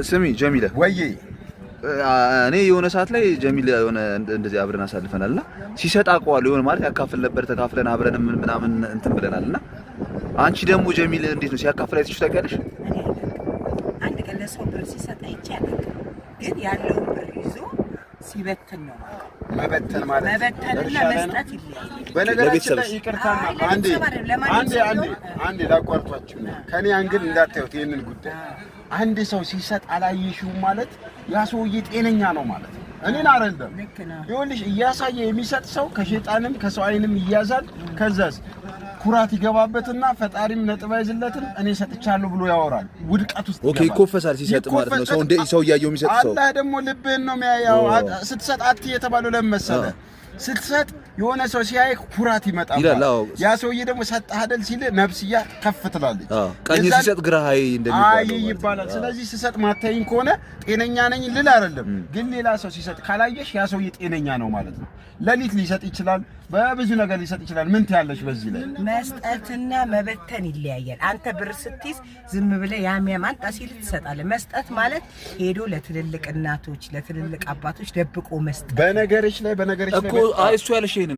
ስሚ ጀሚለ ወይ እኔ የሆነ ሰዓት ላይ ጀሚል የሆነ እንደዚህ አብረን አሳልፈናልና ሲሰጥ አውቀዋለሁ የሆነ ማለት ያካፍል ነበር ተካፍለን አብረን ምናምን እንትን ብለናልና አንቺ ደግሞ ጀሚል እንዴት ነው ሲያካፍል አይተሽ ታውቂያለሽ? አንድ ቀን ለሰው ብር ሲሰጥ አይቻልም፣ ግን ያለው ብር ይዞ ሲበትን ነው መበተን ማለት መበተንና መስጠት ይለያል። በነገራችን ላይ ይቅርታና አንዴ ላቋርጧችሁ ከኔ አንግል እንዳታዩት ይሄንን ጉዳይ አንድ ሰው ሲሰጥ አላየሽውም ማለት ያ ሰውዬ ጤነኛ ነው ማለት ነው። እኔን አይደለም ይኸውልሽ እያሳየ የሚሰጥ ሰው ከሸይጣንም ከሰው አይንም ይያዛል። ከዛስ ኩራት ይገባበትና ፈጣሪም ነጥብ አይዝለትም እኔ ሰጥቻለሁ ብሎ ያወራል። ውድቀት ውስጥ ኦኬ ይኮፈሳል ሲሰጥ ማለት ነው። ሰው ያየው የሚሰጥ ሰው አላህ ደግሞ ልብህን ነው የሚያየው። ስትሰጥ አት የተባለው ለምሳሌ ስትሰጥ የሆነ ሰው ሲያይ ኩራት ይመጣል። ያ ሰውዬ ደግሞ ሰጣህ አይደል ሲል ነፍስያ ከፍ ትላለች። ቀኝ ሲሰጥ ግራይ እንደሚባለው ይባላል። ስለዚህ ሲሰጥ ማታይን ከሆነ ጤነኛ ነኝ ልል አይደለም፣ ግን ሌላ ሰው ሲሰጥ ካላየሽ ያ ሰውዬ ጤነኛ ነው ማለት ነው። ለሊት ሊሰጥ ይችላል፣ በብዙ ነገር ሊሰጥ ይችላል። ምን ትያለሽ በዚህ ላይ? መስጠትና መበተን ይለያያል። አንተ ብር ስትይዝ ዝም ብለህ ያሚያም አንተ ሲል ትሰጣለህ። መስጠት ማለት ሄዶ ለትልልቅ እናቶች ለትልልቅ አባቶች ደብቆ መስጠት። በነገርሽ ላይ እኮ አይሱ ያለሽ